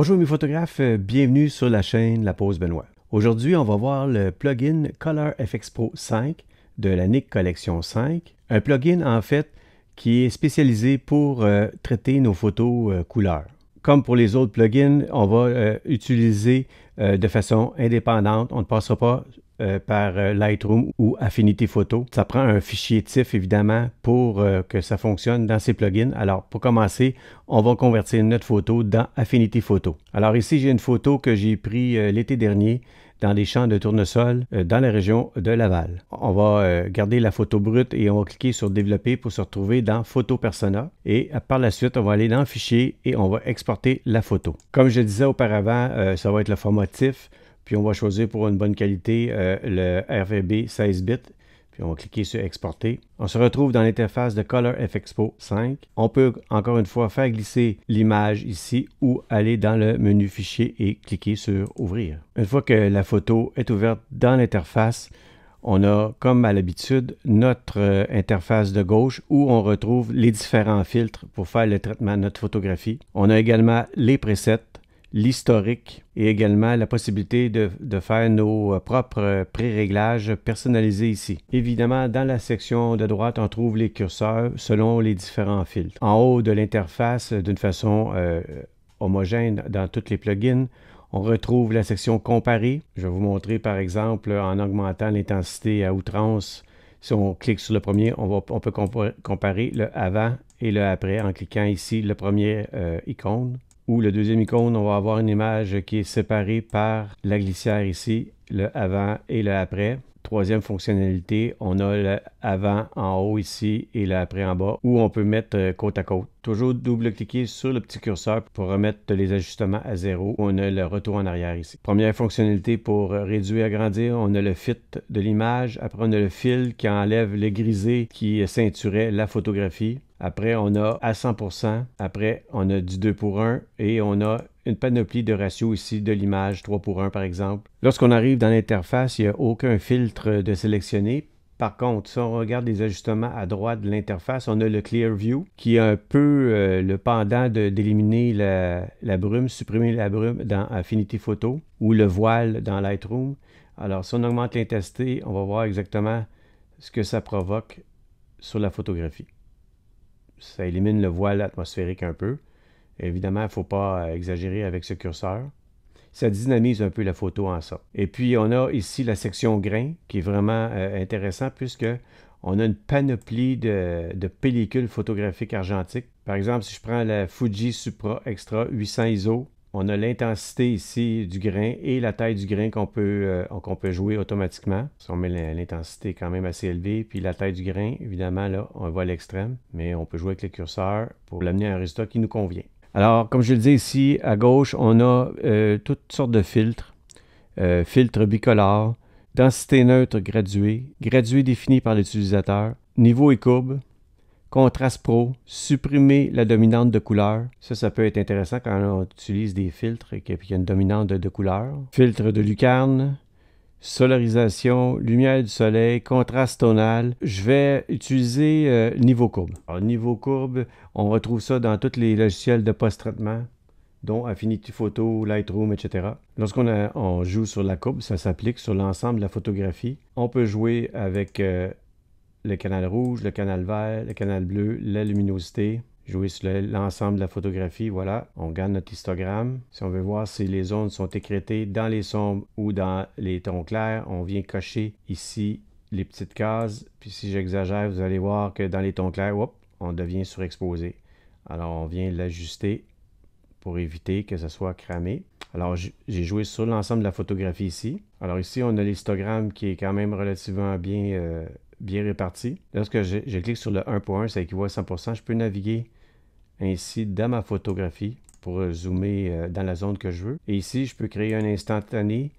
Bonjour mes photographes, bienvenue sur la chaîne La Pause Benoît. Aujourd'hui, on va voir le plugin Color FX Pro 5 de la Nik Collection 5. Un plugin en fait qui est spécialisé pour traiter nos photos couleurs. Comme pour les autres plugins, on va utiliser de façon indépendante. On ne passera pas par Lightroom ou Affinity Photo. Ça prend un fichier TIFF évidemment pour que ça fonctionne dans ces plugins. Alors pour commencer, on va convertir notre photo dans Affinity Photo. Alors ici, j'ai une photo que j'ai prise l'été dernier dans les champs de tournesol dans la région de Laval. On va garder la photo brute et on va cliquer sur Développer pour se retrouver dans Photo Persona. Et par la suite, on va aller dans Fichier et on va exporter la photo. Comme je disais auparavant, ça va être le format TIFF. Puis on va choisir pour une bonne qualité le RGB 16 bits. Puis on va cliquer sur Exporter. On se retrouve dans l'interface de Color FX Pro 5. On peut encore une fois faire glisser l'image ici ou aller dans le menu Fichier et cliquer sur Ouvrir. Une fois que la photo est ouverte dans l'interface, on a comme à l'habitude notre interface de gauche où on retrouve les différents filtres pour faire le traitement de notre photographie. On a également les presets, l'historique et également la possibilité de faire nos propres pré-réglages personnalisés ici. Évidemment, dans la section de droite, on trouve les curseurs selon les différents filtres. En haut de l'interface, d'une façon homogène dans tous les plugins, on retrouve la section Comparer. Je vais vous montrer par exemple en augmentant l'intensité à outrance. Si on clique sur le premier, on peut comparer le avant et le après en cliquant ici le premier icône. Ou le deuxième icône, on va avoir une image qui est séparée par la glissière ici, le avant et le après. Troisième fonctionnalité, on a le avant en haut ici et le après en bas, où on peut mettre côte à côte. Toujours double-cliquer sur le petit curseur pour remettre les ajustements à zéro. On a le retour en arrière ici. Première fonctionnalité pour réduire, agrandir, on a le fit de l'image. Après, on a le fil qui enlève le grisé qui ceinturait la photographie. Après, on a à 100%. Après, on a du 2 pour 1 et on a une panoplie de ratios ici de l'image 3 pour 1 par exemple. Lorsqu'on arrive dans l'interface, il n'y a aucun filtre de sélectionner. Par contre, si on regarde les ajustements à droite de l'interface, on a le Clear View qui est un peu le pendant d'éliminer la brume, supprimer la brume dans Affinity Photo ou le voile dans Lightroom. Alors, si on augmente l'intensité, on va voir exactement ce que ça provoque sur la photographie. Ça élimine le voile atmosphérique un peu. Évidemment, il ne faut pas exagérer avec ce curseur. Ça dynamise un peu la photo en ça. Et puis, on a ici la section grain qui est vraiment intéressant puisque on a une panoplie de pellicules photographiques argentiques. Par exemple, si je prends la Fuji Supra Extra 800 ISO, on a l'intensité ici du grain et la taille du grain qu'on peut jouer automatiquement. Si on met l'intensité quand même assez élevée, puis la taille du grain, évidemment, là, on va à l'extrême, mais on peut jouer avec le curseur pour l'amener à un résultat qui nous convient. Alors, comme je le dis ici, à gauche, on a toutes sortes de filtres. Filtre bicolore, densité neutre graduée, gradué défini par l'utilisateur, niveau et courbe, contraste pro, supprimer la dominante de couleur. Ça peut être intéressant quand on utilise des filtres et qu'il y a une dominante de couleur. Filtre de lucarne, solarisation, lumière du soleil, contraste tonal. Je vais utiliser niveau courbe. Alors, niveau courbe, on retrouve ça dans tous les logiciels de post-traitement, dont Affinity Photo, Lightroom, etc. Lorsqu'on joue sur la courbe, ça s'applique sur l'ensemble de la photographie. On peut jouer avec le canal rouge, le canal vert, le canal bleu, la luminosité. Jouer sur l'ensemble de la photographie, voilà. On gagne notre histogramme. Si on veut voir si les zones sont écrêtées dans les sombres ou dans les tons clairs, on vient cocher ici les petites cases. Puis si j'exagère, vous allez voir que dans les tons clairs, hop, on devient surexposé. Alors on vient l'ajuster pour éviter que ça soit cramé. Alors, j'ai joué sur l'ensemble de la photographie ici. Alors ici, on a l'histogramme qui est quand même relativement bien réparti. Lorsque je clique sur le 1 pour 1, ça équivaut à 100%. Je peux naviguer ainsi dans ma photographie pour zoomer dans la zone que je veux. Et ici, je peux créer un instantané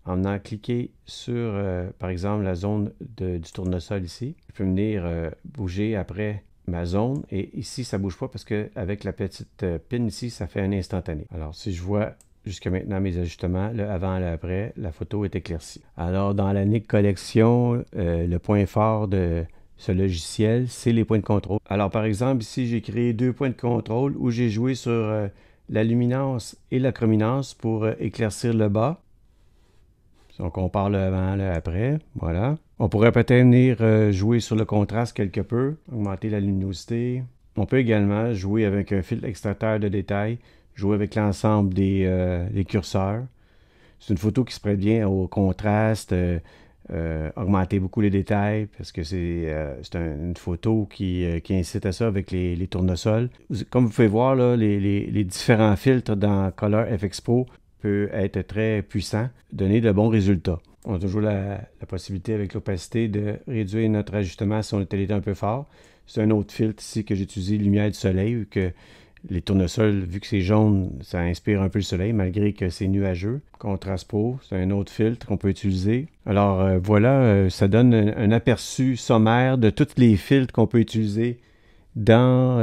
en venant cliquer sur, par exemple, la zone du tournesol ici. Je peux venir bouger après ma zone et ici ça bouge pas parce qu'avec la petite pin ici ça fait un instantané. Alors si je vois jusqu'à maintenant mes ajustements, le avant et le après, la photo est éclaircie. Alors dans la Nik Collection, le point fort de ce logiciel, c'est les points de contrôle. Alors par exemple ici j'ai créé 2 points de contrôle où j'ai joué sur la luminance et la chrominance pour éclaircir le bas. Donc, on part le avant, le après. Voilà. On pourrait peut-être venir jouer sur le contraste quelque peu, augmenter la luminosité. On peut également jouer avec un filtre extracteur de détails, jouer avec l'ensemble des curseurs. C'est une photo qui se prête bien au contraste, augmenter beaucoup les détails, parce que c'est une photo qui incite à ça avec les tournesols. Comme vous pouvez voir, là, les différents filtres dans Color FX Pro peut être très puissant, donner de bons résultats. On a toujours la possibilité avec l'opacité de réduire notre ajustement si on était un peu fort. C'est un autre filtre ici que j'ai utilisé, lumière du soleil, vu que les tournesols, vu que c'est jaune, ça inspire un peu le soleil, malgré que c'est nuageux. Contrast Pro, c'est un autre filtre qu'on peut utiliser. Alors voilà, ça donne un aperçu sommaire de tous les filtres qu'on peut utiliser dans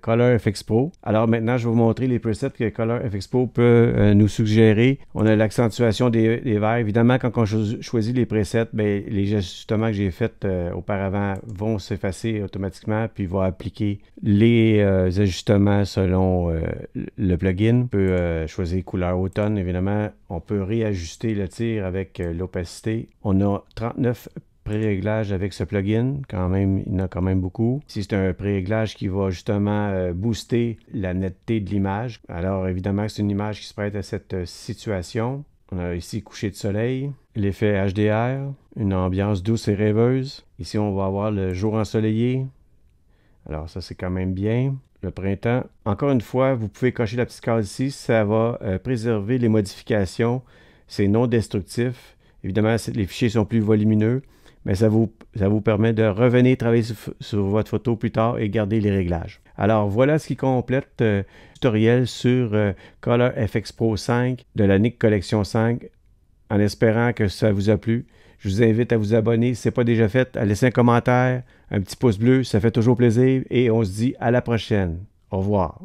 Color FX Pro. Alors maintenant, je vais vous montrer les presets que Color FX Pro peut nous suggérer. On a l'accentuation des verts. Évidemment, quand on choisit les presets, bien, les ajustements que j'ai faits auparavant vont s'effacer automatiquement, puis va appliquer les ajustements selon le plugin. On peut choisir couleur automne, évidemment. On peut réajuster le tir avec l'opacité. On a 39 pré-réglage avec ce plugin, quand même, il y en a quand même beaucoup. Ici, c'est un pré-réglage qui va justement booster la netteté de l'image. Alors, évidemment, c'est une image qui se prête à cette situation. On a ici coucher de soleil, l'effet HDR, une ambiance douce et rêveuse. Ici, on va avoir le jour ensoleillé. Alors, ça, c'est quand même bien. Le printemps. Encore une fois, vous pouvez cocher la petite case ici. Ça va préserver les modifications. C'est non destructif. Évidemment, les fichiers sont plus volumineux. Mais ça vous permet de revenir travailler sur votre photo plus tard et garder les réglages. Alors voilà ce qui complète le tutoriel sur Color FX Pro 5 de la Nik Collection 5, en espérant que ça vous a plu. Je vous invite à vous abonner si ce n'est pas déjà fait, à laisser un commentaire, un petit pouce bleu, ça fait toujours plaisir et on se dit à la prochaine. Au revoir.